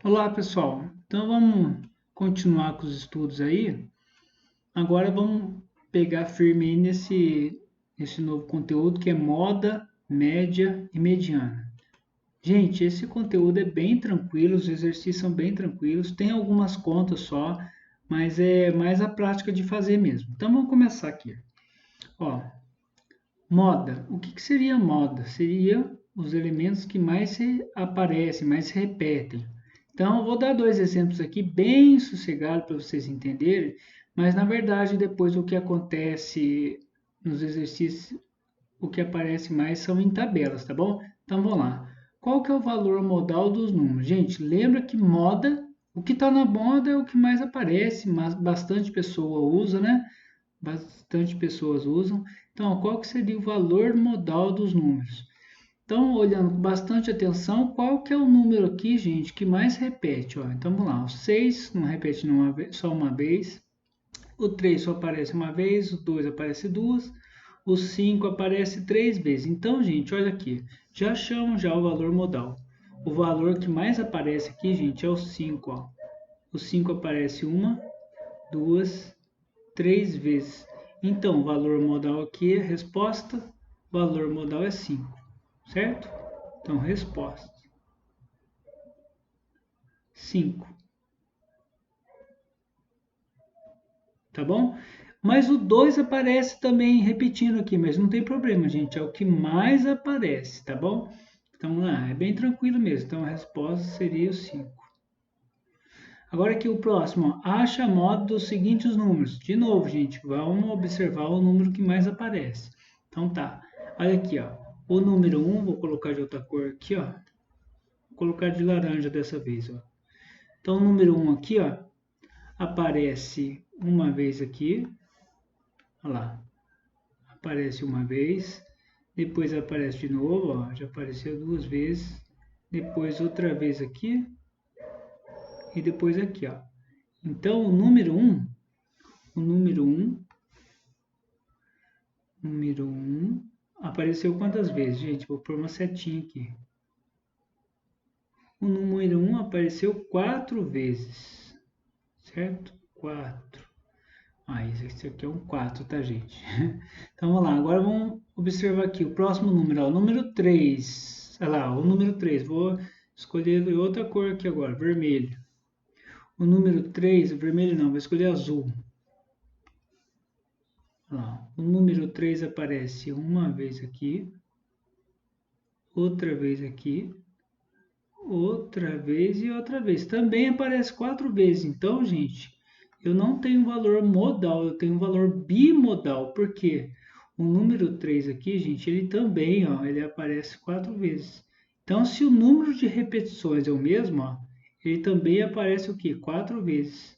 Olá, pessoal. Então vamos continuar com os estudos aí. Agora vamos pegar firme aí nesse novo conteúdo que é moda, média e mediana. Gente, esse conteúdo é bem tranquilo, os exercícios são bem tranquilos, tem algumas contas só, mas é mais a prática de fazer mesmo. Então vamos começar aqui. Ó, moda. O que seria moda? Seria os elementos que mais se aparecem, mais se repetem. Então, eu vou dar dois exemplos aqui bem sossegado para vocês entenderem, mas na verdade depois o que acontece nos exercícios, o que aparece mais são em tabelas, tá bom? Então vamos lá. Qual que é o valor modal dos números? Gente, lembra que moda, o que está na moda é o que mais aparece, mas bastante pessoa usa, né? Bastante pessoas usam. Então, qual que seria o valor modal dos números? Então, olhando com bastante atenção, qual que é o número aqui, gente, que mais repete? Ó, então, vamos lá. O 6 não repete só uma vez. O 3 só aparece uma vez. O 2 aparece duas. O 5 aparece três vezes. Então, gente, olha aqui. Já achamos já o valor modal. O valor que mais aparece aqui, gente, é o 5. Ó. O 5 aparece uma, duas, três vezes. Então, o valor modal aqui é resposta. Valor modal é 5, certo? Então, resposta 5, tá bom? Mas o 2 aparece também repetindo aqui, mas não tem problema, gente, é o que mais aparece, tá bom? Então, é bem tranquilo mesmo. Então, a resposta seria o 5. Agora aqui o próximo, ó, acha a moda dos seguintes números. De novo, gente, vamos observar o número que mais aparece. Então tá, olha aqui, ó, o número 1, vou colocar de outra cor aqui, ó. Vou colocar de laranja dessa vez, ó. Então o número 1 aqui, ó, aparece uma vez aqui, olha lá, aparece uma vez, depois aparece de novo, ó, já apareceu duas vezes, depois outra vez aqui e depois aqui, ó. Então o número 1, o número 1 apareceu quantas vezes, gente? Vou pôr uma setinha aqui. O número 1 apareceu 4 vezes, certo? 4. Ah, esse aqui é um 4, tá, gente? Então vamos lá, agora vamos observar aqui o próximo número, ó, o número 3. Olha lá, o número 3. Vou escolher outra cor aqui agora, vermelho. O número 3, vermelho não, vou escolher azul. Olha lá, o número 3 aparece uma vez aqui, outra vez aqui, outra vez e outra vez. Também aparece 4 vezes. Então, gente, eu não tenho valor modal, eu tenho valor bimodal. Por quê? O número 3 aqui, gente, ele também, ó, ele aparece 4 vezes. Então, se o número de repetições é o mesmo, ó, ele também aparece o quê? 4 vezes.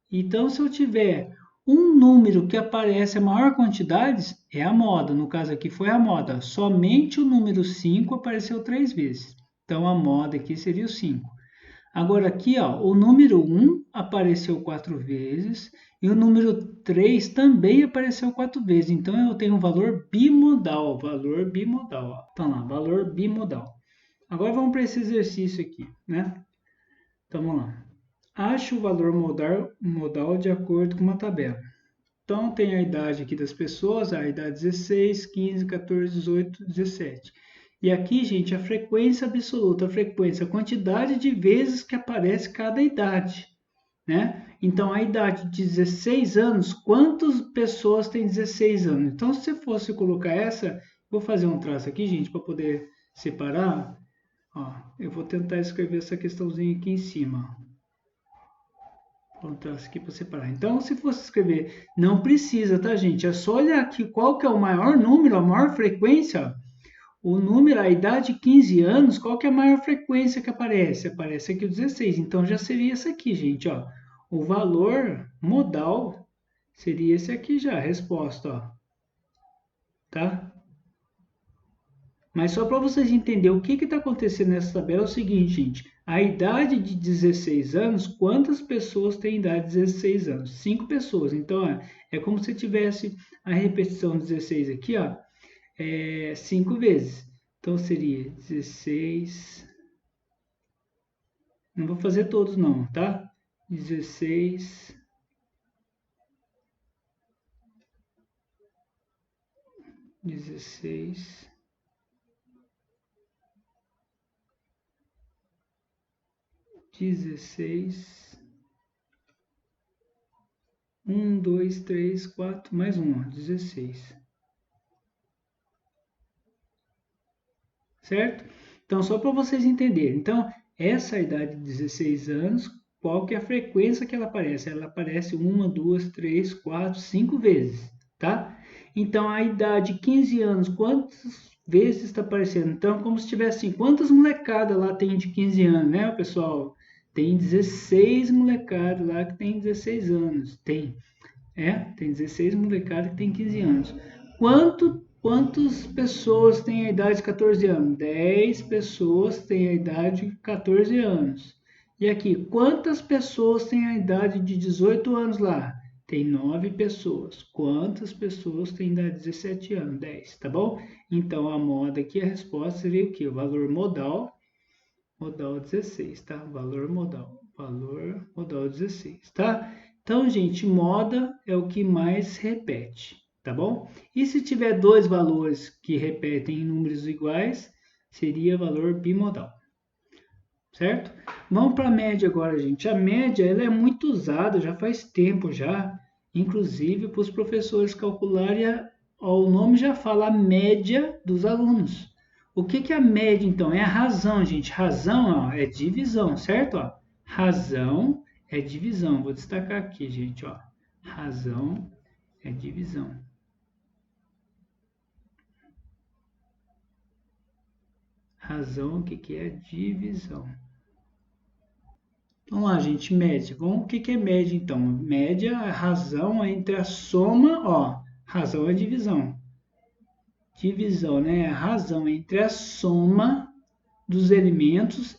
Então, se eu tiver um número que aparece a maior quantidade, é a moda. No caso aqui foi a moda. Somente o número 5 apareceu 3 vezes. Então, a moda aqui seria o 5. Agora aqui, ó, o número 1 apareceu 4 vezes e o número 3 também apareceu 4 vezes. Então, eu tenho um valor bimodal. Valor bimodal. Ó. Então, lá, valor bimodal. Agora, vamos para esse exercício aqui, né? Então, vamos lá. Ache o valor modal de acordo com uma tabela. Então, tem a idade aqui das pessoas, a idade 16, 15, 14, 18, 17. E aqui, gente, a frequência absoluta, a frequência, a quantidade de vezes que aparece cada idade, né? Então, a idade de 16 anos, quantas pessoas têm 16 anos? Então, se fosse colocar essa, vou fazer um traço aqui, gente, para poder separar. Ó, eu vou tentar escrever essa questãozinha aqui em cima. Vou traço aqui para separar. Então, se fosse escrever, não precisa, tá, gente? É só olhar aqui qual que é o maior número, a maior frequência. O número, a idade 15 anos, qual que é a maior frequência que aparece? Aparece aqui o 16. Então, já seria esse aqui, gente, ó. O valor modal seria esse aqui já, a resposta, ó. Tá? Mas só para vocês entenderem o que está acontecendo nessa tabela é o seguinte, gente. A idade de 16 anos, quantas pessoas têm idade de 16 anos? 5 pessoas. Então, é como se tivesse a repetição 16 aqui, ó, 5 vezes. Então, seria 16 Não vou fazer todos não, tá? 16, 16, 16, 1, 2, 3, 4, mais um, 16. Certo? Então, só para vocês entenderem. Então, essa idade de 16 anos, qual que é a frequência que ela aparece? Ela aparece uma, duas, três, quatro, cinco vezes, tá? Então, a idade de 15 anos, quantas vezes está aparecendo? Então, como se tivesse assim, quantas molecadas lá tem de 15 anos, né, pessoal? Tem 16 molecadas lá que tem 16 anos. Tem 16 molecadas que tem 15 anos. Quantas pessoas têm a idade de 14 anos? 10 pessoas têm a idade de 14 anos. E aqui, quantas pessoas têm a idade de 18 anos lá? Tem 9 pessoas. Quantas pessoas têm a idade de 17 anos? 10, tá bom? Então, a moda aqui, a resposta seria o quê? O valor modal, modal 16, tá? Valor modal 16, tá? Então, gente, moda é o que mais repete, tá bom? E se tiver dois valores que repetem em números iguais, seria valor bimodal, certo? Vamos para a média agora, gente. A média ela é muito usada, já faz tempo já, inclusive para os professores calcularem, o nome já fala a média dos alunos. O que que é a média, então? É a razão, gente. Razão, ó, é divisão, certo? Ó, razão é divisão. Vou destacar aqui, gente, ó. Razão é divisão. Razão, o que que é divisão? Vamos lá, gente, média. O que que é média, então? Média é a razão entre a soma, ó, razão é divisão. Divisão, né? A razão entre a soma dos elementos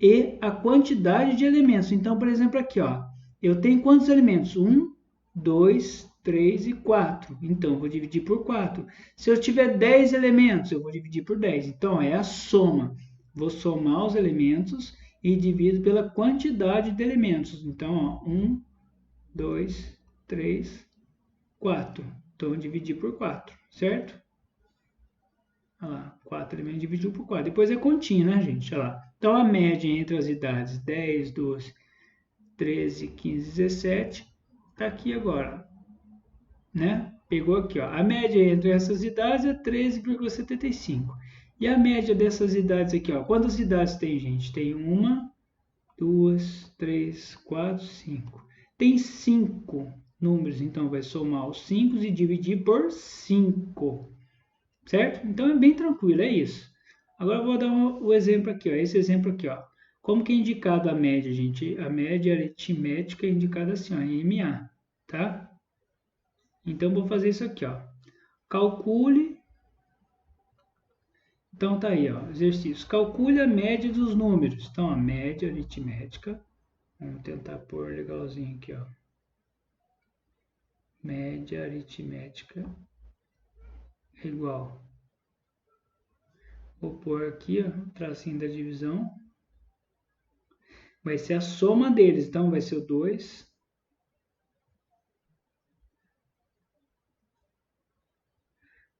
e a quantidade de elementos. Então, por exemplo, aqui, ó, eu tenho quantos elementos? 1, 2, 3 e 4. Então, eu vou dividir por 4. Se eu tiver 10 elementos, eu vou dividir por 10. Então, é a soma. Vou somar os elementos e divido pela quantidade de elementos. Então, ó, 1, 2, 3, 4. Então, eu dividi por 4, certo? Olha lá, 4 elementos dividido por 4. Depois é continha, né, gente? Olha lá. Então, a média entre as idades 10, 12, 13, 15, 17 está aqui agora, né? Pegou aqui, ó. A média entre essas idades é 13,75. E a média dessas idades aqui, ó. Quantas idades tem, gente? Tem uma, duas, três, quatro, cinco. Tem 5 números, então vai somar os 5 e dividir por 5. Certo? Então é bem tranquilo, é isso. Agora eu vou dar o exemplo aqui, ó, esse exemplo aqui, ó. Como que é indicado a média, gente? A média aritmética é indicada assim, ó, em MA, tá? Então vou fazer isso aqui, ó. Calcule. Então tá aí, ó, exercício. Calcule a média dos números. Então a média aritmética, vamos tentar pôr legalzinho aqui, ó. Média aritmética é igual. Vou pôr aqui, ó, tracinho da divisão. Vai ser a soma deles, então vai ser o 2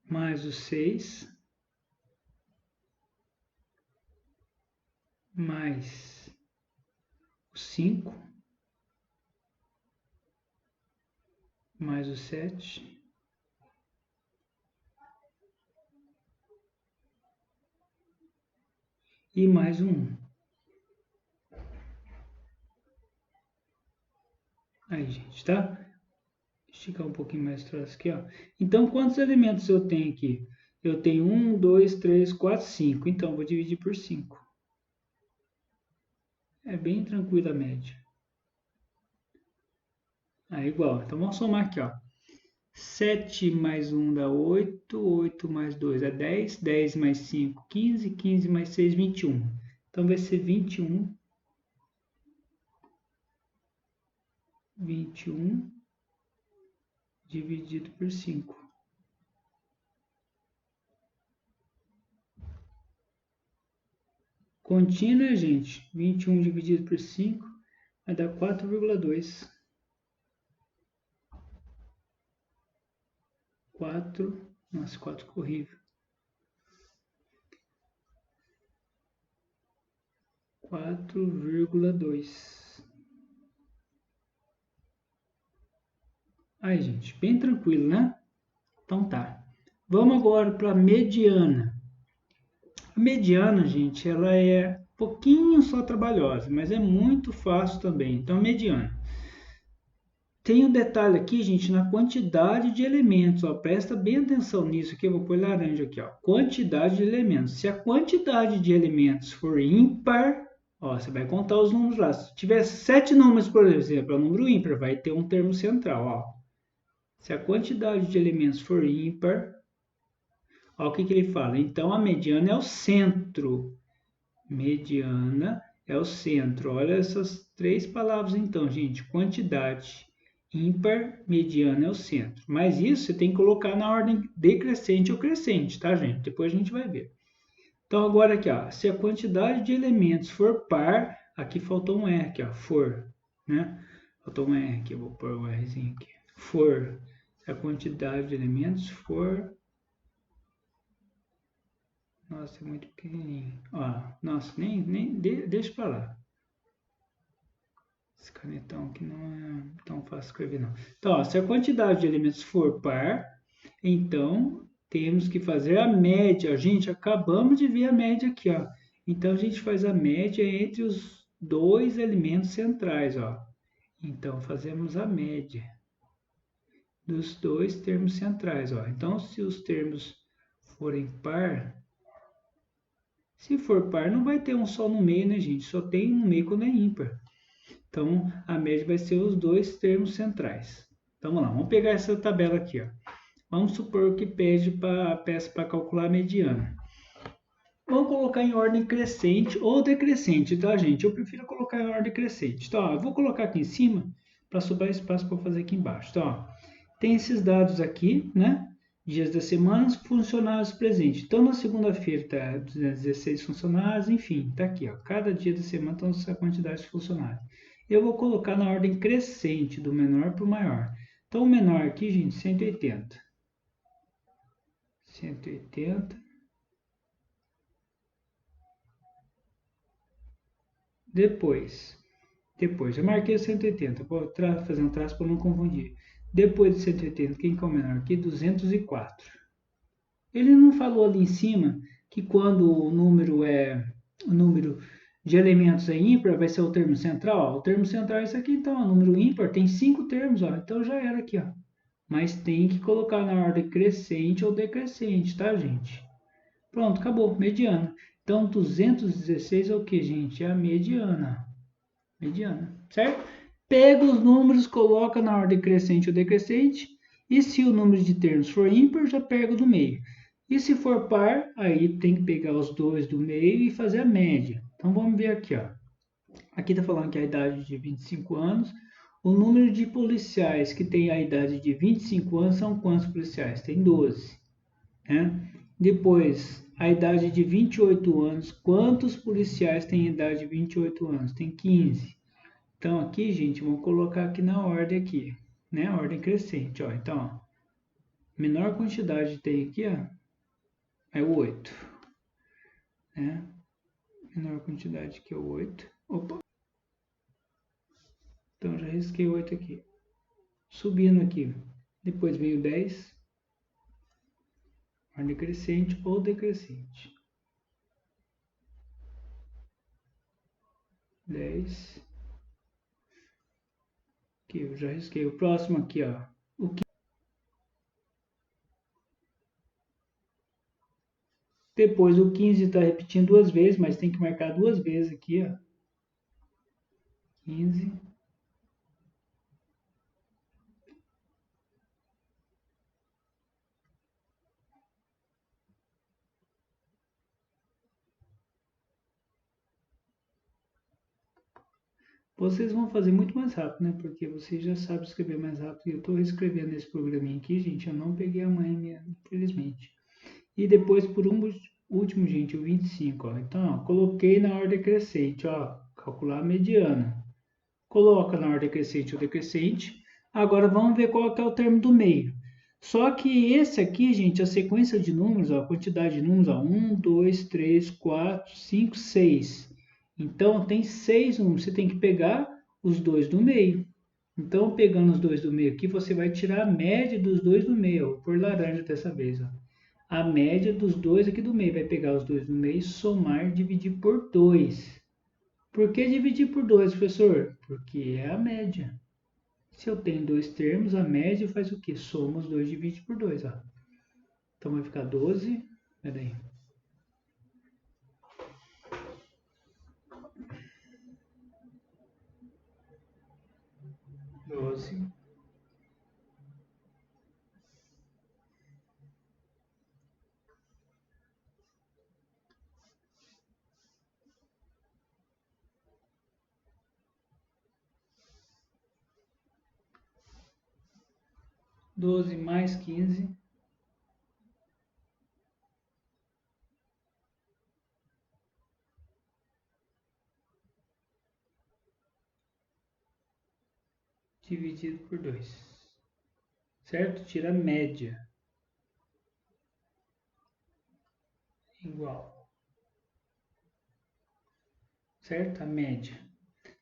mais o 6 mais o 5 mais o 7 e mais o 1. Aí, gente, tá? Esticar um pouquinho mais atrás aqui, ó. Então, quantos elementos eu tenho aqui? Eu tenho 1, 2, 3, 4, 5. Então, vou dividir por 5. É bem tranquila a média. Aí, igual. Então, vamos somar aqui, ó. 7 mais 1 dá 8, 8 mais 2 dá 10, 10 mais 5, 15, 15 mais 6, 21. Então, vai ser 21 dividido por 5. Contínua, gente, 21 dividido por 5 vai dar 4,2. 4, nossa, 4 ficou horrível. 4,2. Aí, gente, bem tranquilo, né? Então tá. Vamos agora para a mediana. A mediana, gente, ela é um pouquinho só trabalhosa, mas é muito fácil também. Então, mediana. Tem um detalhe aqui, gente, na quantidade de elementos. Ó, presta bem atenção nisso aqui. Eu vou pôr laranja aqui, ó. Quantidade de elementos. Se a quantidade de elementos for ímpar, ó, você vai contar os números lá. Se tiver 7 números, por exemplo, é um número ímpar, vai ter um termo central, ó. Se a quantidade de elementos for ímpar, ó, o que ele fala? Então, a mediana é o centro. Mediana é o centro. Olha essas 3 palavras, então, gente. Quantidade ímpar, mediana é o centro. Mas isso você tem que colocar na ordem decrescente ou crescente, tá, gente? Depois a gente vai ver. Então, agora aqui, ó, se a quantidade de elementos for par, aqui faltou um R aqui, ó, for, né? Faltou um R aqui, eu vou pôr um Rzinho aqui. For, se a quantidade de elementos for... Nossa, é muito pequenininho. Ó, nossa, deixa pra lá. Esse canetão aqui não é tão fácil escrever, não. Então, ó, se a quantidade de elementos for par, então temos que fazer a média. Gente, acabamos de ver a média aqui, ó. Então, a gente faz a média entre os 2 elementos centrais, ó. Então, fazemos a média dos 2 termos centrais, ó. Então, se os termos forem par, se for par, não vai ter um só no meio, né, gente? Só tem no meio quando é ímpar. Então, a média vai ser os 2 termos centrais. Então, vamos lá, vamos pegar essa tabela aqui, ó. Vamos supor que peça para calcular a mediana. Vamos colocar em ordem crescente ou decrescente, tá, gente? Eu prefiro colocar em ordem crescente. Então, ó, eu vou colocar aqui em cima para sobrar espaço para fazer aqui embaixo. Então, ó, tem esses dados aqui, né? Dias da semana, funcionários presentes. Então, na segunda-feira está 216 funcionários, enfim, está aqui, ó. Cada dia da semana está essa quantidade de funcionários. Eu vou colocar na ordem crescente, do menor para o maior. Então, o menor aqui, gente, 180. 180. Depois, já marquei 180. Vou fazer um traço para não confundir. Depois de 180, quem que é o menor aqui? 204. Ele não falou ali em cima que quando o número de elementos é ímpar, vai ser o termo central. Ó. O termo central é esse aqui, então. O número ímpar tem 5 termos, ó. Então já era aqui, ó. Mas tem que colocar na ordem crescente ou decrescente, tá, gente? Pronto, acabou. Mediana. Então, 216 é o que, gente? É a mediana. Mediana, certo? Pega os números, coloca na ordem crescente ou decrescente. E se o número de termos for ímpar, já pega do meio. E se for par, aí tem que pegar os 2 do meio e fazer a média. Então, vamos ver aqui, ó. Aqui está falando que a idade de 25 anos. O número de policiais que tem a idade de 25 anos são quantos policiais? Tem 12. Né? Depois, a idade de 28 anos. Quantos policiais têm a idade de 28 anos? Tem 15. Então, aqui, gente, vamos colocar aqui na ordem aqui, né? Ordem crescente, ó. Então, ó, menor quantidade tem aqui, ó, é o 8. Né? Menor quantidade que é o 8. Opa! Então, já risquei 8 aqui. Subindo aqui. Depois veio 10. Ordem crescente ou decrescente. 10. Aqui, eu já risquei. O próximo aqui, ó. O que... Depois o 15 está repetindo 2 vezes, mas tem que marcar 2 vezes aqui, ó. 15. Vocês vão fazer muito mais rápido, né? Porque vocês já sabem escrever mais rápido. Eu estou escrevendo esse programinha aqui, gente. Eu não peguei a manha, infelizmente. E depois, por um último, gente, o 25, ó. Então, ó, coloquei na ordem crescente, ó, calcular a mediana. Coloca na ordem crescente ou decrescente. Agora vamos ver qual que é o termo do meio. Só que esse aqui, gente, a sequência de números, ó, a quantidade de números, ó, 1, 2, 3, 4, 5, 6. Então, tem 6 números. Você tem que pegar os dois do meio. Então, pegando os dois do meio aqui, você vai tirar a média dos dois do meio. Vou por laranja dessa vez, ó. A média dos dois aqui do meio. Vai pegar os dois do meio, somar e dividir por 2. Por que dividir por 2, professor? Porque é a média. Se eu tenho dois termos, a média faz o quê? Soma os dois, divide por 2. Ó. Então vai ficar 12. Peraí. 12. 12 mais 15. Dividido por 2. Certo? Tira a média. Igual. Certo? A média.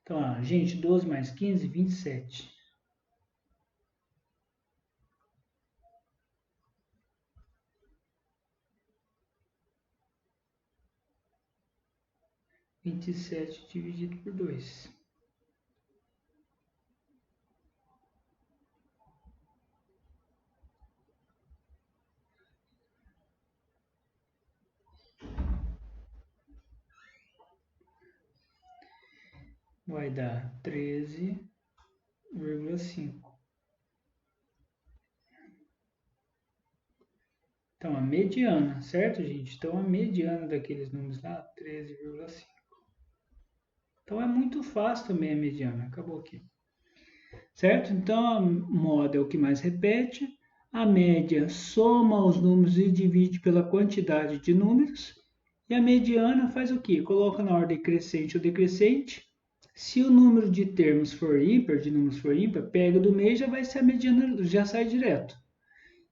Então, ó, gente, 12 mais 15, 27. 27 dividido por 2. Vai dar 13,5. Então, a mediana, certo, gente? Então, a mediana daqueles números lá, 13,5. Então, é muito fácil também a mediana. Acabou aqui. Certo? Então, a moda é o que mais repete. A média soma os números e divide pela quantidade de números. E a mediana faz o quê? Coloca na ordem crescente ou decrescente. Se o número de termos for ímpar, de números for ímpar, pega do meio, já vai ser a mediana, já sai direto.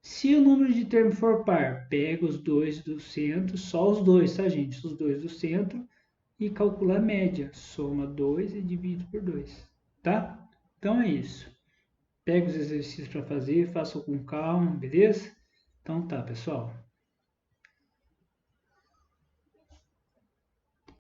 Se o número de termos for par, pega os dois do centro, só os dois, tá, gente? Os dois do centro e calcula a média. Soma 2 e divide por 2, tá? Então é isso. Pega os exercícios para fazer, faça com calma, beleza? Então tá, pessoal.